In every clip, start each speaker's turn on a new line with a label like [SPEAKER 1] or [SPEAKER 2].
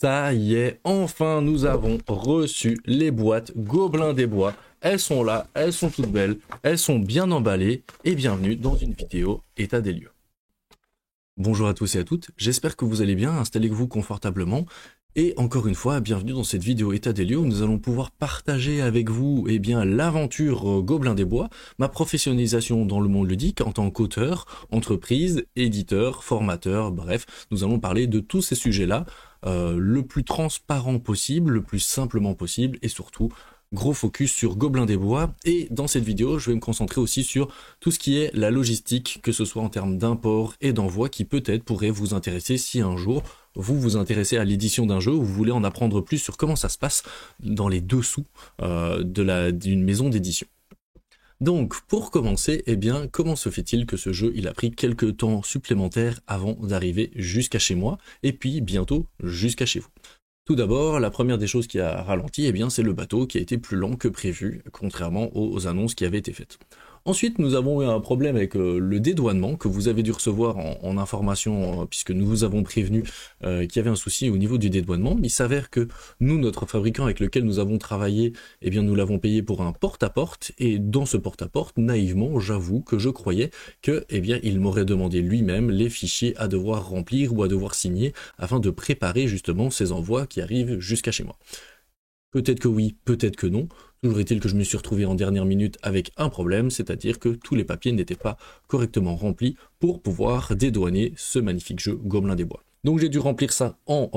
[SPEAKER 1] Ça y est, enfin nous avons reçu les boîtes Gobelins des Bois. Elles sont là, elles sont toutes belles, elles sont bien emballées et bienvenue dans une vidéo état des lieux. Bonjour à tous et à toutes, j'espère que vous allez bien, installez-vous confortablement. Et encore une fois, bienvenue dans cette vidéo état des lieux où nous allons pouvoir partager avec vous l'aventure Gobelins des Bois, ma professionnalisation dans le monde ludique en tant qu'auteur, entreprise, éditeur, formateur, bref, nous allons parler de tous ces sujets-là le plus transparent possible, le plus simplement possible et surtout gros focus sur Gobelins des Bois. Et dans cette vidéo, je vais me concentrer aussi sur tout ce qui est la logistique, que ce soit en termes d'import et d'envoi, qui peut-être pourrait vous intéresser si un jour vous vous intéressez à l'édition d'un jeu ou vous voulez en apprendre plus sur comment ça se passe dans les dessous d'une maison d'édition. Donc, pour commencer, comment se fait-il que ce jeu, il a pris quelques temps supplémentaires avant d'arriver jusqu'à chez moi, et puis bientôt jusqu'à chez vous? Tout d'abord, la première des choses qui a ralenti, c'est le bateau qui a été plus lent que prévu, contrairement aux annonces qui avaient été faites. Ensuite, nous avons eu un problème avec le dédouanement que vous avez dû recevoir en information, puisque nous vous avons prévenu qu'il y avait un souci au niveau du dédouanement. Il s'avère que nous, notre fabricant avec lequel nous avons travaillé, nous l'avons payé pour un porte-à-porte, et dans ce porte-à-porte, naïvement, j'avoue que je croyais que, il m'aurait demandé lui-même les fichiers à devoir remplir ou à devoir signer afin de préparer justement ces envois qui arrivent jusqu'à chez moi. Peut-être que oui, peut-être que non. Toujours est-il que je me suis retrouvé en dernière minute avec un problème, c'est-à-dire que tous les papiers n'étaient pas correctement remplis pour pouvoir dédouaner ce magnifique jeu Gobelins des Bois. Donc j'ai dû remplir ça en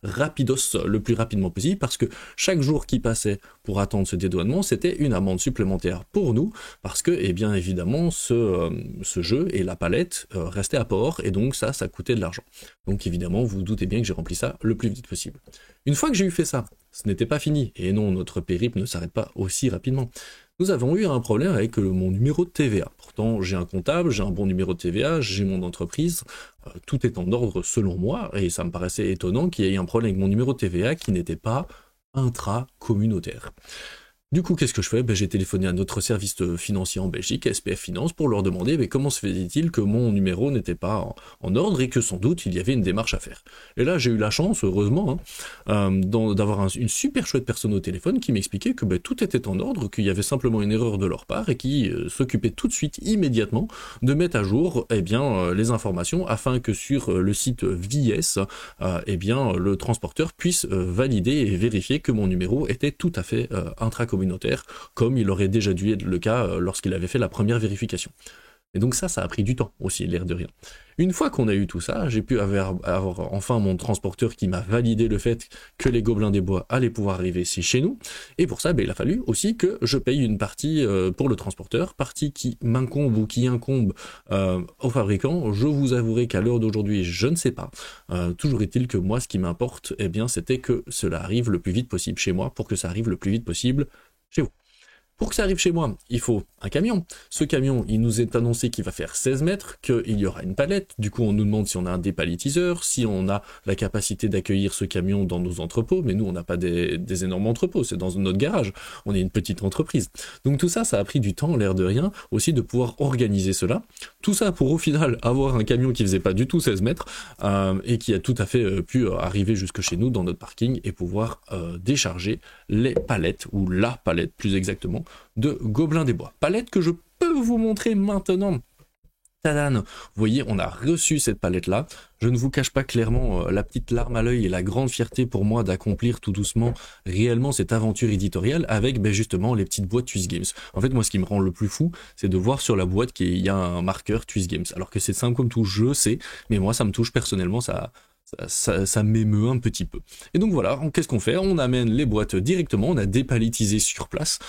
[SPEAKER 1] rapidos, le plus rapidement possible, parce que chaque jour qui passait pour attendre ce dédouanement, c'était une amende supplémentaire pour nous, parce que, évidemment, ce jeu et la palette restaient à port, et donc ça coûtait de l'argent. Donc évidemment, vous vous doutez bien que j'ai rempli ça le plus vite possible. Une fois que j'ai eu fait ça, ce n'était pas fini, et non, notre périple ne s'arrête pas aussi rapidement. Nous avons eu un problème avec mon numéro de TVA. Pourtant, j'ai un comptable, j'ai un bon numéro de TVA, j'ai mon entreprise, tout est en ordre selon moi, et ça me paraissait étonnant qu'il y ait un problème avec mon numéro de TVA qui n'était pas intra-communautaire. Du coup, qu'est-ce que je fais? J'ai téléphoné à notre service financier en Belgique, SPF Finance, pour leur demander comment se faisait-il que mon numéro n'était pas en ordre et que sans doute il y avait une démarche à faire. Et là, j'ai eu la chance, heureusement, d'avoir une super chouette personne au téléphone qui m'expliquait que tout était en ordre, qu'il y avait simplement une erreur de leur part et qui s'occupait tout de suite, immédiatement, de mettre à jour les informations afin que sur le site VIS, le transporteur puisse valider et vérifier que mon numéro était tout à fait intracommunautaire, comme il aurait déjà dû être le cas lorsqu'il avait fait la première vérification. Et donc ça a pris du temps aussi, l'air de rien. Une fois qu'on a eu tout ça, j'ai pu avoir enfin mon transporteur qui m'a validé le fait que les Gobelins des Bois allaient pouvoir arriver ici chez nous. Et pour ça, il a fallu aussi que je paye une partie pour le transporteur, partie qui m'incombe ou qui incombe au fabricant. Je vous avouerai qu'à l'heure d'aujourd'hui, je ne sais pas. Toujours est-il que moi, ce qui m'importe, c'était que cela arrive le plus vite possible chez moi, pour que ça arrive le plus vite possible chez vous. Pour que ça arrive chez moi, il faut un camion. Ce camion, il nous est annoncé qu'il va faire 16 mètres, qu'il y aura une palette. Du coup, on nous demande si on a un dépalettiseur, si on a la capacité d'accueillir ce camion dans nos entrepôts. Mais nous, on n'a pas des énormes entrepôts, c'est dans notre garage. On est une petite entreprise. Donc tout ça a pris du temps, l'air de rien, aussi de pouvoir organiser cela. Tout ça pour au final avoir un camion qui faisait pas du tout 16 mètres et qui a tout à fait pu arriver jusque chez nous dans notre parking et pouvoir décharger les palettes, ou la palette plus exactement, de Gobelins des Bois. Palette que je peux vous montrer maintenant. Tadam! Vous voyez, on a reçu cette palette-là. Je ne vous cache pas clairement la petite larme à l'œil et la grande fierté pour moi d'accomplir tout doucement réellement cette aventure éditoriale avec justement les petites boîtes Twist Games. En fait, moi, ce qui me rend le plus fou, c'est de voir sur la boîte qu'il y a un marqueur Twist Games. Alors que c'est simple comme tout, je sais, mais moi, ça me touche personnellement, ça m'émeut un petit peu. Et donc voilà, qu'est-ce qu'on fait? On amène les boîtes directement, on a dépalettisé sur place,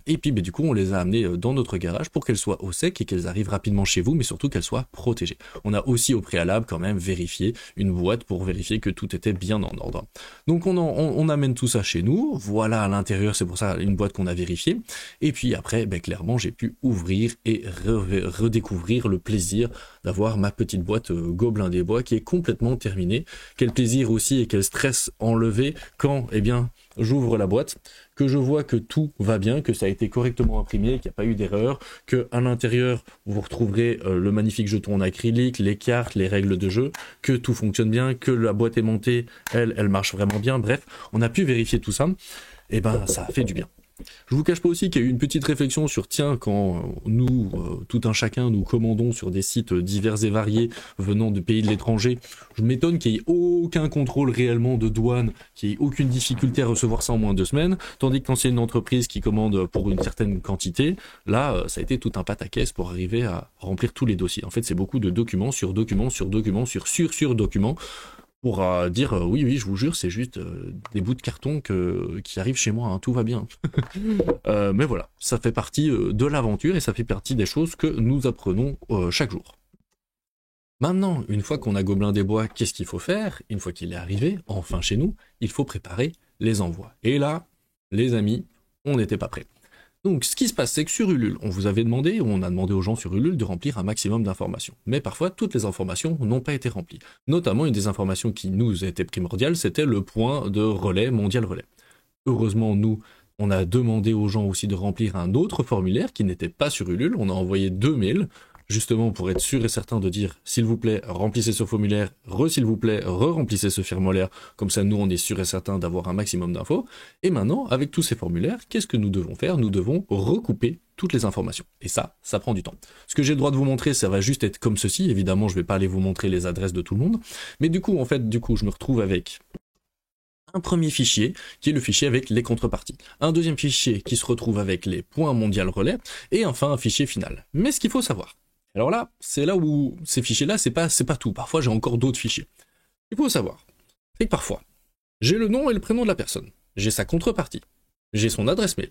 [SPEAKER 1] et puis du coup on les a amenées dans notre garage pour qu'elles soient au sec et qu'elles arrivent rapidement chez vous, mais surtout qu'elles soient protégées. On a aussi au préalable quand même vérifié une boîte pour vérifier que tout était bien en ordre. Donc on amène tout ça chez nous, voilà à l'intérieur, c'est pour ça une boîte qu'on a vérifiée, et puis après clairement j'ai pu ouvrir et redécouvrir le plaisir d'avoir ma petite boîte Gobelins des Bois qui est complètement terminé. Quel plaisir aussi et quel stress enlevé quand, eh bien, j'ouvre la boîte, que je vois que tout va bien, que ça a été correctement imprimé, qu'il n'y a pas eu d'erreur, que à l'intérieur, vous retrouverez le magnifique jeton en acrylique, les cartes, les règles de jeu, que tout fonctionne bien, que la boîte aimantée, elle marche vraiment bien. Bref, on a pu vérifier tout ça, et ben ça a fait du bien. Je vous cache pas aussi qu'il y a eu une petite réflexion sur tiens, quand nous, tout un chacun, nous commandons sur des sites divers et variés venant de pays de l'étranger, je m'étonne qu'il n'y ait aucun contrôle réellement de douane, qu'il n'y ait aucune difficulté à recevoir ça en moins de 2 semaines, tandis que quand c'est une entreprise qui commande pour une certaine quantité, là, ça a été tout un pataquès pour arriver à remplir tous les dossiers. En fait, c'est beaucoup de documents sur documents sur documents sur documents, pour dire oui, je vous jure, c'est juste des bouts de carton qui arrivent chez moi, hein, tout va bien. Mais voilà, ça fait partie de l'aventure et ça fait partie des choses que nous apprenons chaque jour. Maintenant, une fois qu'on a Gobelin des Bois, qu'est-ce qu'il faut faire? Une fois qu'il est arrivé, enfin chez nous, il faut préparer les envois. Et là, les amis, on n'était pas prêts. Donc, ce qui se passe, c'est que sur Ulule, on vous avait demandé, ou on a demandé aux gens sur Ulule de remplir un maximum d'informations. Mais parfois, toutes les informations n'ont pas été remplies. Notamment, une des informations qui nous était primordiale, c'était le point de relais, mondial relais. Heureusement, nous, on a demandé aux gens aussi de remplir un autre formulaire qui n'était pas sur Ulule. On a envoyé 2 mails, justement pour être sûr et certain de dire s'il vous plaît, remplissez ce formulaire, s'il vous plaît, remplissez ce formulaire, comme ça nous on est sûr et certain d'avoir un maximum d'infos. Et maintenant, avec tous ces formulaires, qu'est-ce que nous devons faire? Nous devons recouper toutes les informations. Et ça prend du temps. Ce que j'ai le droit de vous montrer, ça va juste être comme ceci. Évidemment, je vais pas aller vous montrer les adresses de tout le monde. Mais du coup, je me retrouve avec un premier fichier qui est le fichier avec les contreparties, un deuxième fichier qui se retrouve avec les points mondial relais, et enfin un fichier final. Mais ce qu'il faut savoir, alors là, c'est là où ces fichiers-là, c'est pas tout. Parfois, j'ai encore d'autres fichiers. Il faut savoir, c'est que parfois, j'ai le nom et le prénom de la personne, j'ai sa contrepartie, j'ai son adresse mail,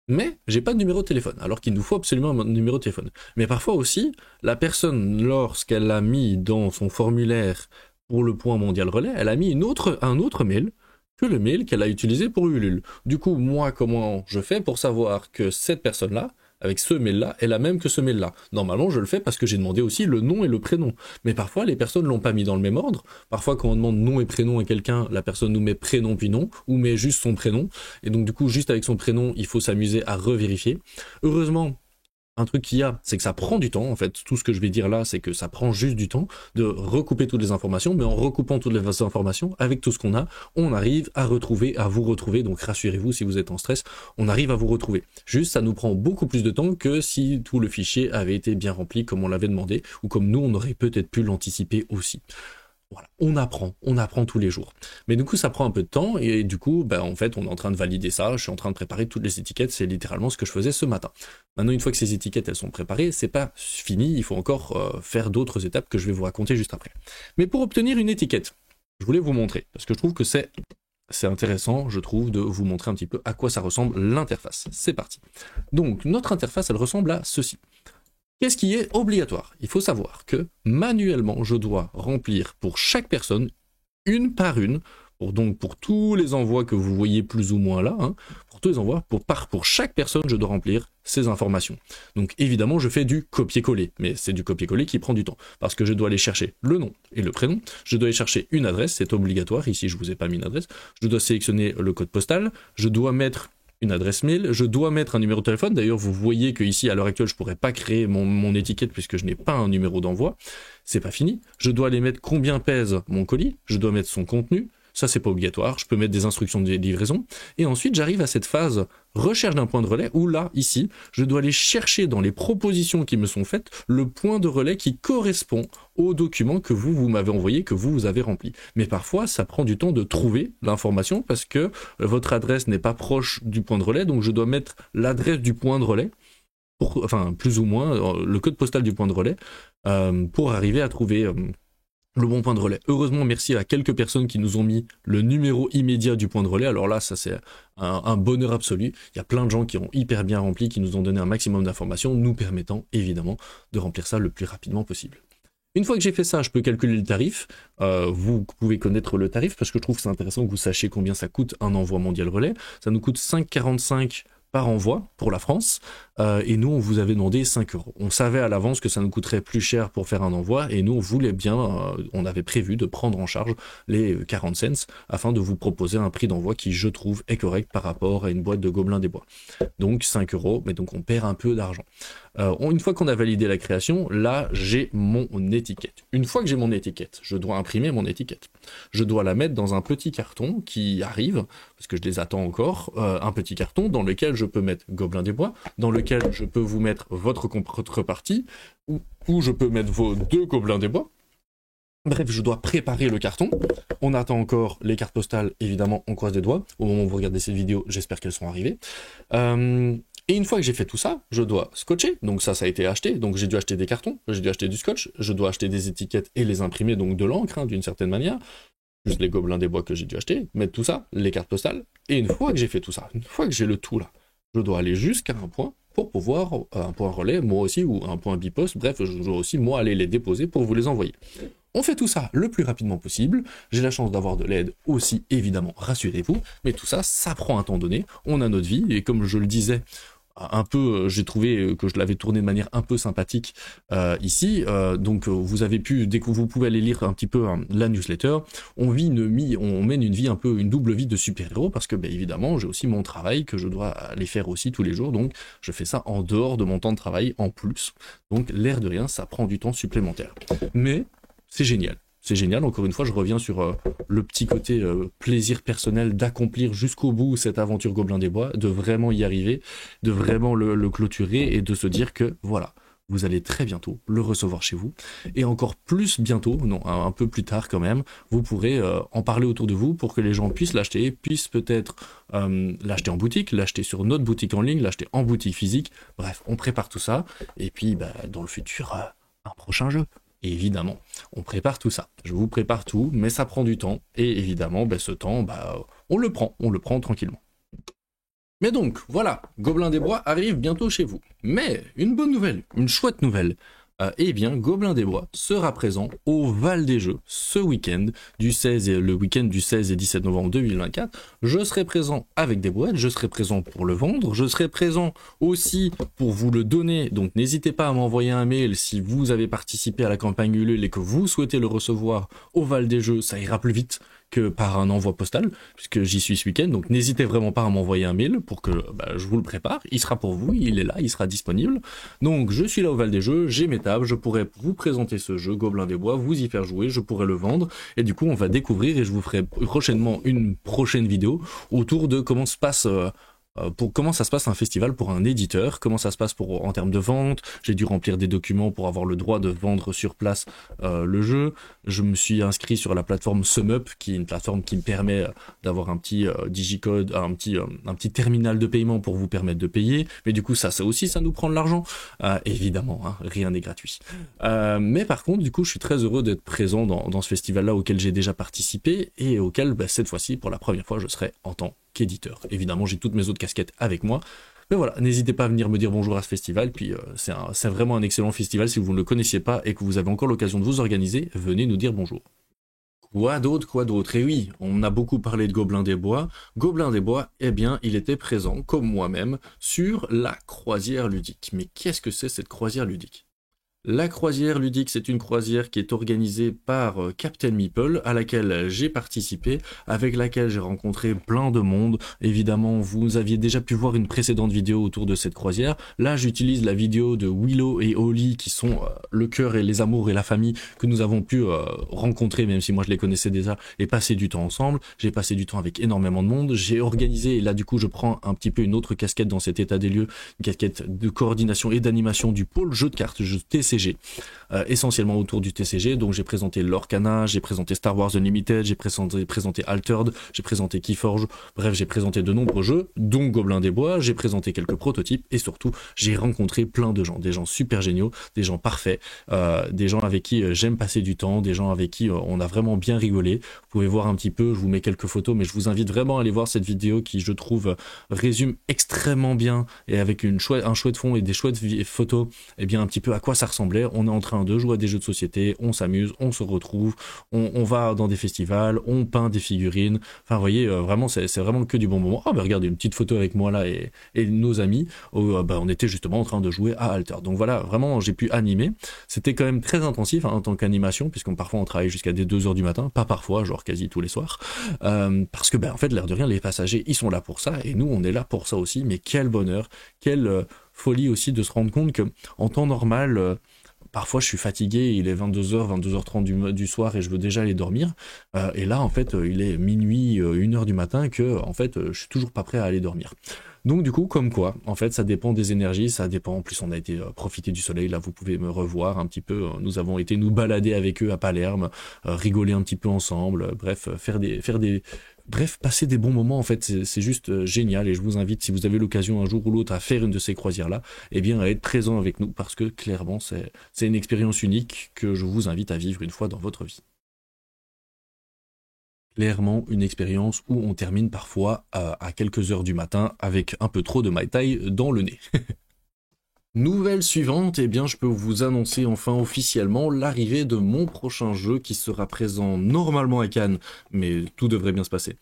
[SPEAKER 1] mais j'ai pas de numéro de téléphone, alors qu'il nous faut absolument un numéro de téléphone. Mais parfois aussi, la personne, lorsqu'elle l'a mis dans son formulaire pour le point mondial relais, elle a mis un autre mail que le mail qu'elle a utilisé pour Ulule. Du coup, moi, comment je fais pour savoir que cette personne-là, avec ce mail-là, est la même que ce mail-là? Normalement, je le fais parce que j'ai demandé aussi le nom et le prénom. Mais parfois, les personnes ne l'ont pas mis dans le même ordre. Parfois, quand on demande nom et prénom à quelqu'un, la personne nous met prénom puis nom, ou met juste son prénom. Et donc, du coup, juste avec son prénom, il faut s'amuser à revérifier. Heureusement, un truc qu'il y a, c'est que ça prend du temps. En fait, tout ce que je vais dire là, c'est que ça prend juste du temps de recouper toutes les informations, mais en recoupant toutes les informations, avec tout ce qu'on a, on arrive à vous retrouver. Donc rassurez-vous, si vous êtes en stress, on arrive à vous retrouver. Juste, ça nous prend beaucoup plus de temps que si tout le fichier avait été bien rempli comme on l'avait demandé, ou comme nous, on aurait peut-être pu l'anticiper aussi. Voilà, on apprend tous les jours. Mais du coup, ça prend un peu de temps et du coup, en fait, on est en train de valider ça. Je suis en train de préparer toutes les étiquettes. C'est littéralement ce que je faisais ce matin. Maintenant, une fois que ces étiquettes, elles sont préparées, c'est pas fini. Il faut encore faire d'autres étapes que je vais vous raconter juste après. Mais pour obtenir une étiquette, je voulais vous montrer parce que je trouve que c'est intéressant, je trouve, de vous montrer un petit peu à quoi ça ressemble l'interface. C'est parti. Donc, notre interface, elle ressemble à ceci. Qu'est-ce qui est obligatoire? Il faut savoir que manuellement, je dois remplir pour chaque personne, une par une, pour tous les envois que vous voyez plus ou moins là, pour tous les envois, pour chaque personne, je dois remplir ces informations. Donc évidemment, je fais du copier-coller, mais c'est du copier-coller qui prend du temps, parce que je dois aller chercher le nom et le prénom, je dois aller chercher une adresse, c'est obligatoire, ici je vous ai pas mis une adresse, je dois sélectionner le code postal, je dois mettre une adresse mail, je dois mettre un numéro de téléphone. D'ailleurs, vous voyez que ici, à l'heure actuelle, je pourrais pas créer mon étiquette puisque je n'ai pas un numéro d'envoi. C'est pas fini. Je dois aller mettre combien pèse mon colis. Je dois mettre son contenu. Ça, c'est pas obligatoire. Je peux mettre des instructions de livraison. Et ensuite, j'arrive à cette phase recherche d'un point de relais où là, ici, je dois aller chercher dans les propositions qui me sont faites le point de relais qui correspond au document que vous m'avez envoyé, que vous avez rempli. Mais parfois, ça prend du temps de trouver l'information parce que votre adresse n'est pas proche du point de relais. Donc, je dois mettre l'adresse du point de relais, plus ou moins, le code postal du point de relais, pour arriver à trouver le bon point de relais. Heureusement, merci à quelques personnes qui nous ont mis le numéro immédiat du point de relais. Alors là, ça c'est un bonheur absolu. Il y a plein de gens qui ont hyper bien rempli, qui nous ont donné un maximum d'informations, nous permettant évidemment de remplir ça le plus rapidement possible. Une fois que j'ai fait ça, je peux calculer le tarif. Vous pouvez connaître le tarif parce que je trouve que c'est intéressant que vous sachiez combien ça coûte un envoi mondial relais. Ça nous coûte 5,45 par envoi pour la France, et nous on vous avait demandé 5 €. On savait à l'avance que ça nous coûterait plus cher pour faire un envoi, et nous on voulait bien, on avait prévu de prendre en charge les 40 cents afin de vous proposer un prix d'envoi qui, je trouve, est correct par rapport à une boîte de Gobelins des Bois. Donc 5 €, mais donc on perd un peu d'argent. Une fois qu'on a validé la création, là j'ai mon étiquette. Une fois que j'ai mon étiquette, je dois imprimer mon étiquette. Je dois la mettre dans un petit carton qui arrive, parce que je les attends encore, un petit carton dans lequel je peux mettre Gobelins des Bois, dans lequel je peux vous mettre votre contrepartie, ou je peux mettre vos 2 Gobelins des Bois. Bref, je dois préparer le carton. On attend encore les cartes postales, évidemment, on croise les doigts. Au moment où vous regardez cette vidéo, j'espère qu'elles sont arrivées. Et une fois que j'ai fait tout ça, je dois scotcher. Donc ça a été acheté. Donc j'ai dû acheter des cartons, j'ai dû acheter du scotch, je dois acheter des étiquettes et les imprimer, donc de l'encre, hein, d'une certaine manière. Juste les Gobelins des Bois que j'ai dû acheter, mettre tout ça, les cartes postales. Et une fois que j'ai fait tout ça, une fois que j'ai le tout là, je dois aller jusqu'à un point pour pouvoir, un point relais, moi aussi, ou un point bipost, bref, je dois aussi, moi, aller les déposer pour vous les envoyer. On fait tout ça le plus rapidement possible. J'ai la chance d'avoir de l'aide aussi, évidemment, rassurez-vous. Mais tout ça, ça prend un temps donné. On a notre vie, et comme je le disais, un peu, j'ai trouvé que je l'avais tourné de manière un peu sympathique ici, donc vous pouvez aller lire un petit peu la newsletter. On mène une vie un peu, une double vie de super-héros, parce que évidemment j'ai aussi mon travail que je dois aller faire aussi tous les jours, donc je fais ça en dehors de mon temps de travail en plus, donc l'air de rien ça prend du temps supplémentaire, mais c'est génial. C'est génial, encore une fois, je reviens sur le petit côté plaisir personnel d'accomplir jusqu'au bout cette aventure Gobelins des Bois, de vraiment y arriver, de vraiment le clôturer et de se dire que voilà, vous allez très bientôt le recevoir chez vous. Et encore plus bientôt, non, un peu plus tard quand même, vous pourrez en parler autour de vous pour que les gens puissent l'acheter, puissent peut-être l'acheter en boutique, l'acheter sur notre boutique en ligne, l'acheter en boutique physique. Bref, on prépare tout ça. Et puis, dans le futur, un prochain jeu. Et évidemment, on prépare tout ça. Je vous prépare tout, mais ça prend du temps. Et évidemment, ce temps, on le prend tranquillement. Mais donc, voilà, Gobelins des Bois arrive bientôt chez vous. Mais, une bonne nouvelle, une chouette nouvelle. Eh bien, Gobelins des Bois sera présent au Val des Jeux ce week-end, le week-end du 16 et 17 novembre 2024. Je serai présent avec des boîtes, je serai présent pour le vendre, je serai présent aussi pour vous le donner. Donc n'hésitez pas à m'envoyer un mail si vous avez participé à la campagne Ulule et que vous souhaitez le recevoir au Val des Jeux, ça ira plus vite que par un envoi postal, puisque j'y suis ce week-end, donc n'hésitez vraiment pas à m'envoyer un mail pour que je vous le prépare, il sera pour vous, il est là, il sera disponible. Donc je suis là au Val des Jeux, j'ai mes tables, je pourrai vous présenter ce jeu Gobelins des Bois, vous y faire jouer, je pourrai le vendre, et du coup on va découvrir, et je vous ferai prochainement une prochaine vidéo autour de comment se passe... comment ça se passe un festival pour un éditeur, comment ça se passe en termes de vente. J'ai dû remplir des documents pour avoir le droit de vendre sur place le jeu. Je me suis inscrit sur la plateforme SumUp, qui est une plateforme qui me permet d'avoir un petit digicode, un petit terminal de paiement pour vous permettre de payer. Mais du coup, ça aussi, ça nous prend de l'argent. Évidemment, hein, rien n'est gratuit. Mais par contre, du coup, je suis très heureux d'être présent dans ce festival-là auquel j'ai déjà participé et auquel, cette fois-ci, pour la première fois, je serai en tant qu'éditeur. Évidemment, j'ai toutes mes autres casquettes avec moi. Mais voilà, n'hésitez pas à venir me dire bonjour à ce festival. Puis c'est vraiment un excellent festival. Si vous ne le connaissiez pas et que vous avez encore l'occasion de vous organiser, venez nous dire bonjour. Quoi d'autre? Et oui, on a beaucoup parlé de Gobelins des Bois. Gobelins des Bois, eh bien, il était présent, comme moi-même, sur la croisière ludique. Mais qu'est-ce que c'est cette croisière ludique? La croisière ludique, c'est une croisière qui est organisée par Captain Meeple, à laquelle j'ai participé, avec laquelle j'ai rencontré plein de monde. Évidemment, vous aviez déjà pu voir une précédente vidéo autour de cette croisière. Là, j'utilise la vidéo de Willow et Holly, qui sont le cœur et les amours et la famille que nous avons pu rencontrer, même si moi je les connaissais déjà, et passer du temps ensemble. J'ai passé du temps avec énormément de monde. J'ai organisé, et là du coup je prends un petit peu une autre casquette dans cet état des lieux, une casquette de coordination et d'animation du pôle jeu de cartes, jeu TCG. Essentiellement autour du TCG, donc j'ai présenté Lorcana, j'ai présenté Star Wars Unlimited, j'ai présenté Altered, j'ai présenté Keyforge, bref j'ai présenté de nombreux jeux, dont Gobelins des Bois, j'ai présenté quelques prototypes et surtout j'ai rencontré plein de gens, des gens super géniaux, des gens parfaits, des gens avec qui j'aime passer du temps, des gens avec qui on a vraiment bien rigolé. Vous pouvez voir un petit peu, je vous mets quelques photos, mais je vous invite vraiment à aller voir cette vidéo qui je trouve résume extrêmement bien et avec un chouette fond et des chouettes photos, et bien un petit peu à quoi ça ressemble rassemblés, on est en train de jouer à des jeux de société, on s'amuse, on se retrouve, on va dans des festivals, on peint des figurines, enfin vous voyez, vraiment c'est vraiment que du bon moment. Ah bah regardez, une petite photo avec moi là et nos amis, où, bah, on était justement en train de jouer à Alter. Donc voilà, vraiment j'ai pu animer, c'était quand même très intensif hein, en tant qu'animation, puisqu'on parfois on travaille jusqu'à des 2h du matin, pas parfois, genre quasi tous les soirs, parce que ben en fait l'air de rien, les passagers ils sont là pour ça, et nous on est là pour ça aussi, mais quel bonheur, quelle folie aussi de se rendre compte que en temps normal, parfois je suis fatigué, il est 22h, 22h30 du soir et je veux déjà aller dormir, et là en fait il est minuit, 1h du matin que en fait je suis toujours pas prêt à aller dormir. Donc du coup, comme quoi, en fait, ça dépend des énergies, ça dépend, en plus on a été profiter du soleil, là vous pouvez me revoir un petit peu, nous avons été nous balader avec eux à Palerme, rigoler un petit peu ensemble, bref, bref, passer des bons moments, en fait, c'est juste génial, et je vous invite, si vous avez l'occasion un jour ou l'autre à faire une de ces croisières-là, eh bien à être présent avec nous, parce que clairement, c'est une expérience unique que je vous invite à vivre une fois dans votre vie. Clairement une expérience où on termine parfois à quelques heures du matin avec un peu trop de Mai Tai dans le nez. Nouvelle suivante, eh bien je peux vous annoncer enfin officiellement l'arrivée de mon prochain jeu qui sera présent normalement à Cannes, mais tout devrait bien se passer,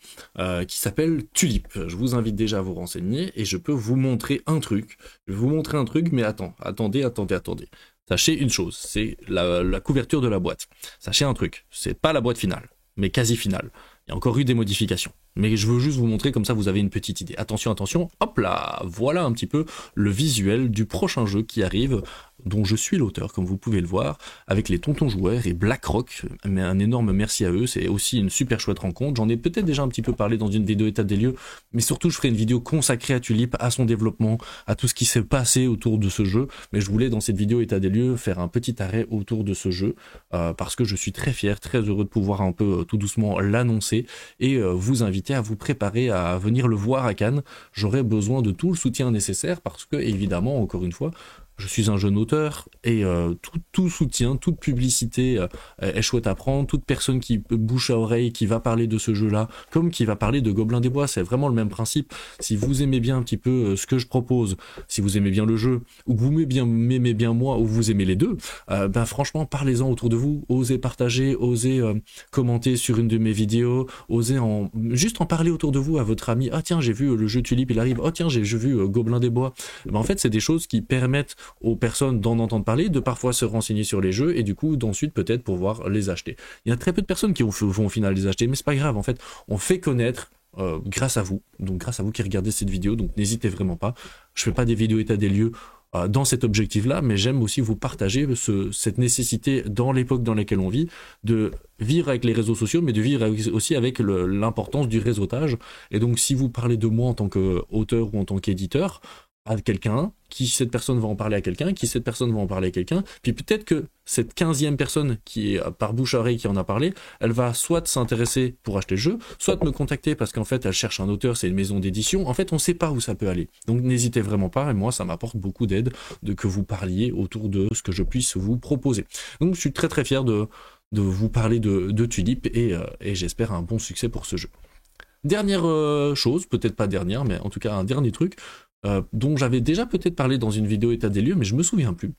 [SPEAKER 1] qui s'appelle Tulip. Je vous invite déjà à vous renseigner et je peux vous montrer un truc. Je vais vous montrer un truc, mais attendez. Sachez une chose, c'est la couverture de la boîte. Sachez un truc, c'est pas la boîte finale, mais quasi finale. Il y a encore eu des modifications. Mais je veux juste vous montrer, comme ça vous avez une petite idée. Attention, hop là, voilà un petit peu le visuel du prochain jeu qui arrive, dont je suis l'auteur, comme vous pouvez le voir, avec les Tontons Joueurs et BlackRock. Mais un énorme merci à eux, c'est aussi une super chouette rencontre. J'en ai peut-être déjà un petit peu parlé dans une vidéo état des lieux, mais surtout je ferai une vidéo consacrée à Tulip, à son développement, à tout ce qui s'est passé autour de ce jeu. Mais je voulais dans cette vidéo état des lieux faire un petit arrêt autour de ce jeu, parce que je suis très fier, très heureux de pouvoir un peu tout doucement l'annoncer et vous inviter à vous préparer à venir le voir à Cannes. J'aurai besoin de tout le soutien nécessaire parce que, évidemment, encore une fois, je suis un jeune auteur et tout soutien, toute publicité est chouette à prendre. Toute personne qui bouche à oreille, qui va parler de ce jeu-là, comme qui va parler de Gobelins des Bois, c'est vraiment le même principe. Si vous aimez bien un petit peu ce que je propose, si vous aimez bien le jeu, ou que vous m'aimez bien moi, ou vous aimez les deux, ben franchement, parlez-en autour de vous, osez partager, osez commenter sur une de mes vidéos, osez juste en parler autour de vous à votre ami. Ah tiens, j'ai vu le jeu Tulip, il arrive. Oh tiens, j'ai vu Gobelins des Bois. Ben, en fait, c'est des choses qui permettent aux personnes d'en entendre parler, de parfois se renseigner sur les jeux et du coup d'ensuite peut-être pouvoir les acheter. Il y a très peu de personnes qui vont au final les acheter, mais c'est pas grave, en fait, on fait connaître grâce à vous, donc grâce à vous qui regardez cette vidéo, donc n'hésitez vraiment pas. Je fais pas des vidéos état des lieux dans cet objectif-là, mais j'aime aussi vous partager cette nécessité dans l'époque dans laquelle on vit, de vivre avec les réseaux sociaux, mais de vivre aussi avec l'importance du réseautage. Et donc si vous parlez de moi en tant qu'auteur ou en tant qu'éditeur, à quelqu'un, qui cette personne va en parler à quelqu'un, qui cette personne va en parler à quelqu'un, puis peut-être que cette 15e personne qui est par bouche à oreille qui en a parlé, elle va soit s'intéresser pour acheter le jeu, soit me contacter parce qu'en fait elle cherche un auteur, c'est une maison d'édition, en fait on sait pas où ça peut aller. Donc n'hésitez vraiment pas, et moi ça m'apporte beaucoup d'aide que vous parliez autour de ce que je puisse vous proposer. Donc je suis très très fier de vous parler de Tulip et j'espère un bon succès pour ce jeu. Dernière chose, peut-être pas dernière, mais en tout cas un dernier truc, dont j'avais déjà peut-être parlé dans une vidéo état des lieux, mais je me souviens plus.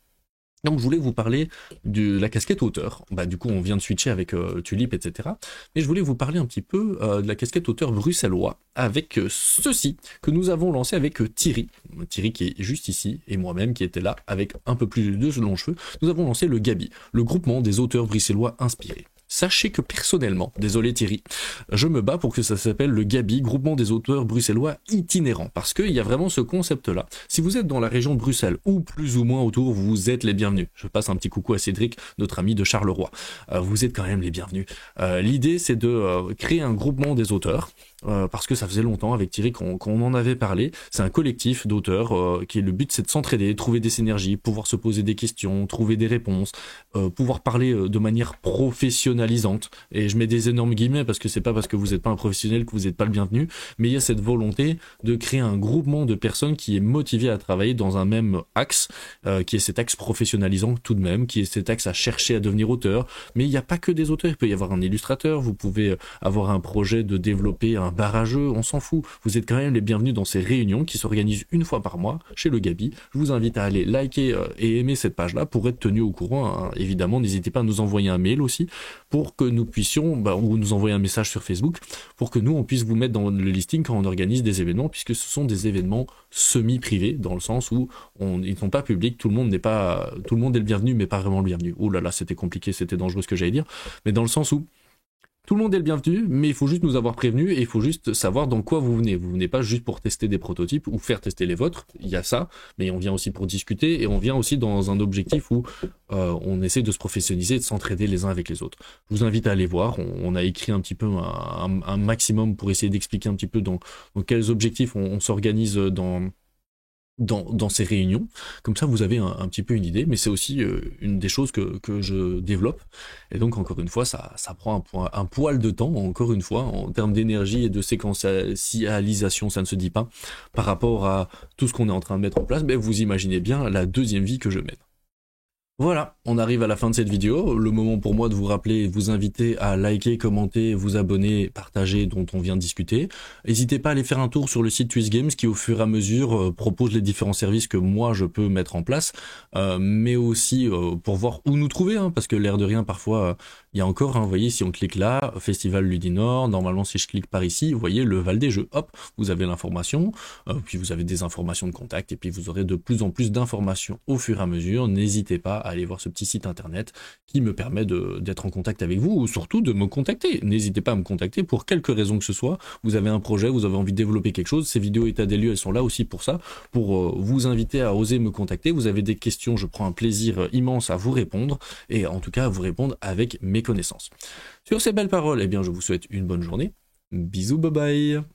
[SPEAKER 1] Donc je voulais vous parler de la casquette auteur. Bah, du coup on vient de switcher avec Tulip, etc. Mais je voulais vous parler un petit peu de la casquette auteur bruxellois avec ceci que nous avons lancé avec Thierry qui est juste ici, et moi-même qui était là avec un peu plus de longs cheveux. Nous avons lancé le Gabi, le groupement des auteurs bruxellois inspirés. Sachez que personnellement, désolé Thierry, je me bats pour que ça s'appelle le Gabi, groupement des auteurs bruxellois itinérants, parce qu'il y a vraiment ce concept-là. Si vous êtes dans la région de Bruxelles, ou plus ou moins autour, vous êtes les bienvenus. Je passe un petit coucou à Cédric, notre ami de Charleroi. Vous êtes quand même les bienvenus. L'idée, c'est de créer un groupement des auteurs, parce que ça faisait longtemps avec Thierry qu'on en avait parlé. C'est un collectif d'auteurs qui le but c'est de s'entraider, trouver des synergies, pouvoir se poser des questions, trouver des réponses, pouvoir parler de manière professionnalisante. Et je mets des énormes guillemets parce que c'est pas parce que vous n'êtes pas un professionnel que vous n'êtes pas le bienvenu, mais il y a cette volonté de créer un groupement de personnes qui est motivé à travailler dans un même axe, qui est cet axe professionnalisant tout de même, qui est cet axe à chercher à devenir auteur. Mais il n'y a pas que des auteurs, il peut y avoir un illustrateur, vous pouvez avoir un projet de développer un bar à jeu, on s'en fout. Vous êtes quand même les bienvenus dans ces réunions qui s'organisent une fois par mois chez le Gabi. Je vous invite à aller liker et aimer cette page-là pour être tenu au courant. Hein. Évidemment, n'hésitez pas à nous envoyer un mail aussi pour que nous puissions, ou nous envoyer un message sur Facebook pour que nous, on puisse vous mettre dans le listing quand on organise des événements, puisque ce sont des événements semi-privés, dans le sens où ils ne sont pas publics, tout le monde est le bienvenu, mais pas vraiment le bienvenu. Oh là là, c'était compliqué, c'était dangereux ce que j'allais dire, mais dans le sens où tout le monde est le bienvenu, mais il faut juste nous avoir prévenus et il faut juste savoir dans quoi vous venez. Vous venez pas juste pour tester des prototypes ou faire tester les vôtres, il y a ça, mais on vient aussi pour discuter et on vient aussi dans un objectif où on essaie de se professionnaliser et de s'entraider les uns avec les autres. Je vous invite à aller voir, on a écrit un petit peu un maximum pour essayer d'expliquer un petit peu dans quels objectifs on s'organise dans ces réunions, comme ça vous avez un petit peu une idée, mais c'est aussi une des choses que je développe, et donc encore une fois ça prend un poil de temps, encore une fois, en termes d'énergie et de séquentialisation, ça ne se dit pas, par rapport à tout ce qu'on est en train de mettre en place, mais vous imaginez bien la deuxième vie que je mène. Voilà, on arrive à la fin de cette vidéo, le moment pour moi de vous rappeler et de vous inviter à liker, commenter, vous abonner, partager dont on vient de discuter. N'hésitez pas à aller faire un tour sur le site Twist Games qui au fur et à mesure propose les différents services que moi je peux mettre en place, mais aussi pour voir où nous trouver, hein, parce que l'air de rien parfois il y a encore, hein, vous voyez si on clique là, Festival Ludinor, normalement si je clique par ici, vous voyez le Val des Jeux, hop, vous avez l'information, puis vous avez des informations de contact et puis vous aurez de plus en plus d'informations au fur et à mesure. N'hésitez pas à aller voir ce petit site internet qui me permet d'être en contact avec vous ou surtout de me contacter. N'hésitez pas à me contacter pour quelque raison que ce soit. Vous avez un projet, vous avez envie de développer quelque chose, ces vidéos état des lieux, elles sont là aussi pour ça, pour vous inviter à oser me contacter. Vous avez des questions, je prends un plaisir immense à vous répondre et en tout cas à vous répondre avec mes connaissances. Sur ces belles paroles, eh bien je vous souhaite une bonne journée. Bisous, bye bye.